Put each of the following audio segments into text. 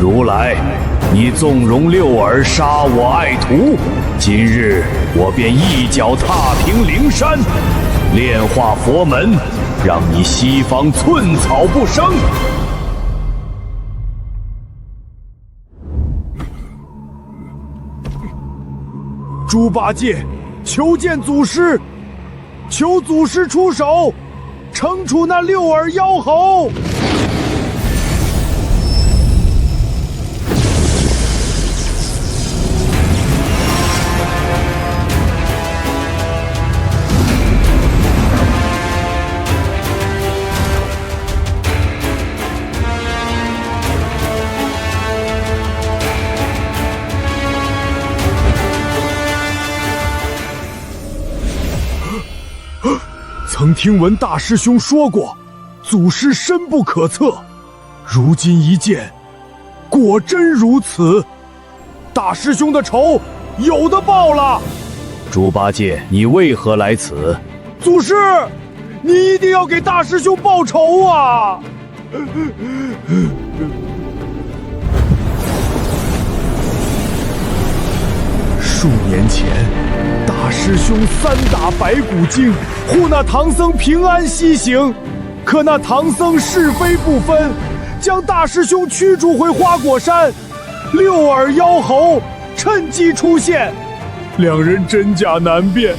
如来，你纵容六耳杀我爱徒，今日我便一脚踏平灵山，炼化佛门，让你西方寸草不生。猪八戒，求见祖师，求祖师出手，惩处那六耳妖猴。曾听闻大师兄说过，祖师深不可测。如今一见，果真如此。大师兄的仇有的报了。猪八戒，你为何来此？祖师，你一定要给大师兄报仇啊！数年前，大师兄三打白骨精，护那唐僧平安西行。可那唐僧是非不分，将大师兄驱逐回花果山。六耳妖猴趁机出现，两人真假难辨，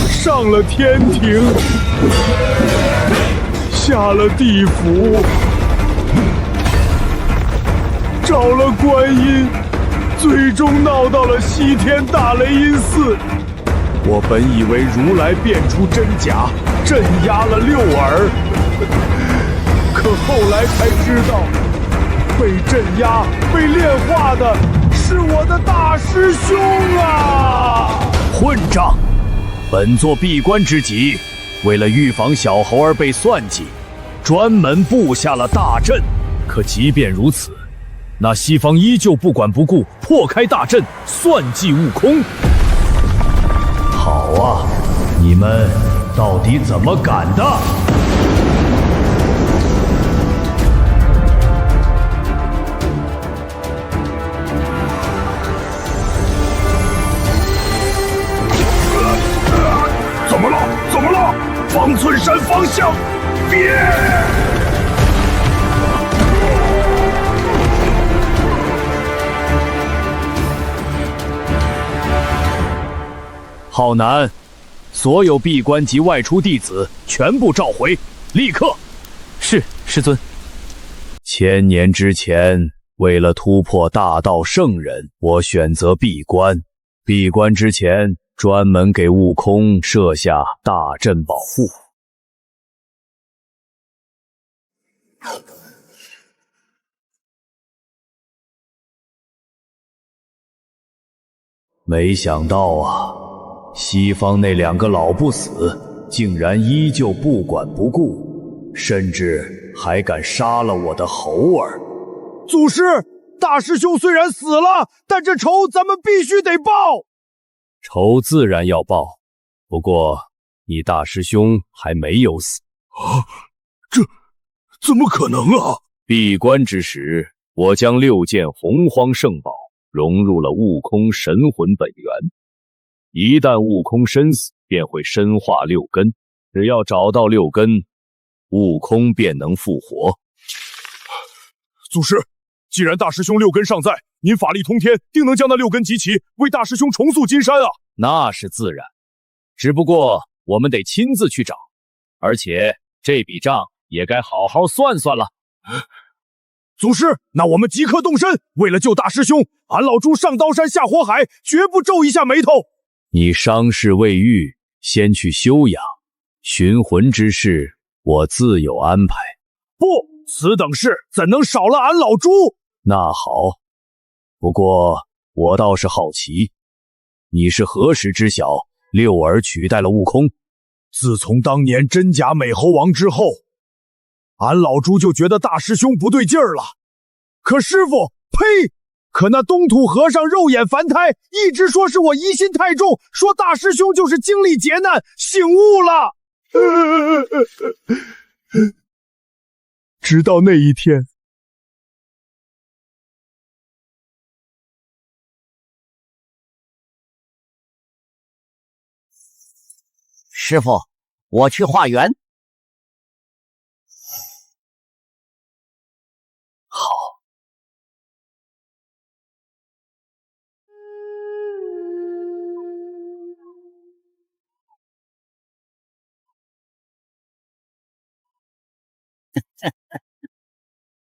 上了天庭，下了地府，找了观音，最终闹到了西天大雷音寺。我本以为如来辨出真假，镇压了六耳，可后来才知道，被镇压、被炼化的是我的大师兄啊！混账！本座闭关之际，为了预防小猴儿被算计，专门布下了大阵。可即便如此，那西方依旧不管不顾，破开大阵，算计悟空。好啊，你们到底怎么敢的？怎么了？怎么了？方寸山方向，别！浩南，所有闭关及外出弟子全部召回，立刻！是，师尊。千年之前，为了突破大道圣人，我选择闭关。闭关之前，专门给悟空设下大阵保护。没想到啊，西方那两个老不死竟然依旧不管不顾，甚至还敢杀了我的猴儿。祖师，大师兄虽然死了，但这仇咱们必须得报。仇自然要报，不过你大师兄还没有死。啊，这怎么可能啊！闭关之时，我将6件洪荒圣宝融入了悟空神魂本源，一旦悟空身死，便会深化6根，只要找到6根，悟空便能复活。祖师，既然大师兄6根尚在，您法力通天，定能将那6根集齐，为大师兄重塑金山啊！那是自然，只不过我们得亲自去找，而且这笔账也该好好算算了。祖师，那我们即刻动身，为了救大师兄，俺老猪上刀山下火海，绝不皱一下眉头。你伤势未愈，先去休养，寻魂之事我自有安排。不，此等事怎能少了俺老猪？那好，不过我倒是好奇，你是何时知晓六耳取代了悟空？自从当年真假美猴王之后，俺老猪就觉得大师兄不对劲儿了。可师傅，呸！可那东土和尚肉眼凡胎，一直说是我疑心太重，说大师兄就是经历劫难，醒悟了。直到那一天，师傅，我去化缘。好。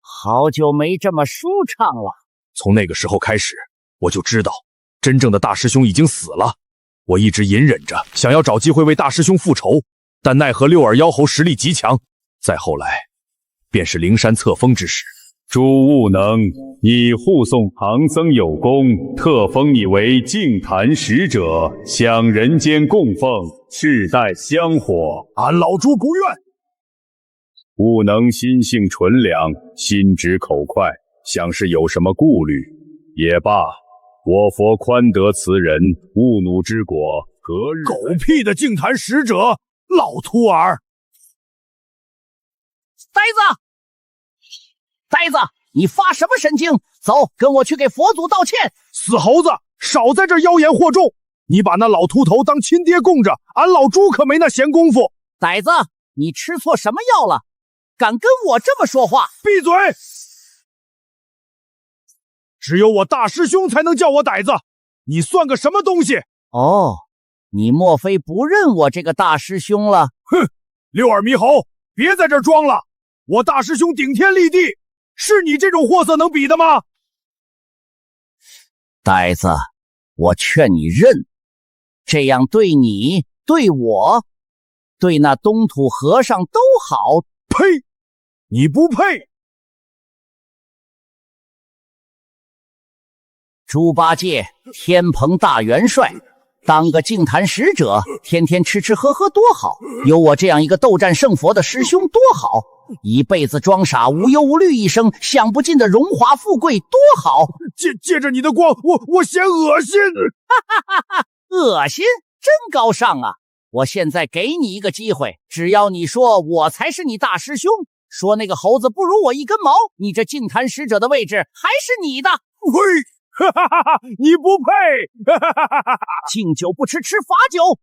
好久没这么舒畅了。从那个时候开始，我就知道真正的大师兄已经死了。我一直隐忍着，想要找机会为大师兄复仇，但奈何六耳妖猴实力极强。再后来，便是灵山册封之时。朱悟能，你护送唐僧有功，特封你为净坛使者，享人间供奉，世代香火。俺老猪不愿。悟能心性纯良，心直口快，像是有什么顾虑。也罢，我佛宽得此人，勿怒之果，何日？狗屁的净坛使者，老秃儿！呆子，你发什么神经？走，跟我去给佛祖道歉。死猴子，少在这妖言惑众！你把那老秃头当亲爹供着，俺老猪可没那闲工夫。呆子，你吃错什么药了？敢跟我这么说话？闭嘴！只有我大师兄才能叫我呆子，你算个什么东西？哦，你莫非不认我这个大师兄了？哼，六耳猕猴，别在这儿装了！我大师兄顶天立地，是你这种货色能比的吗？呆子，我劝你认，这样对你、对我、对那东土和尚都好。呸！你不配！猪八戒，天蓬大元帅，当个净坛使者，天天吃吃喝喝多好，有我这样一个斗战胜佛的师兄多好，一辈子装傻无忧无虑一生，享不尽的荣华富贵多好。借着你的光，我嫌恶心。恶心，真高尚啊！我现在给你一个机会，只要你说我才是你大师兄，说那个猴子不如我一根毛，你这净坛使者的位置还是你的。呸！你不配！敬酒不吃吃罚酒，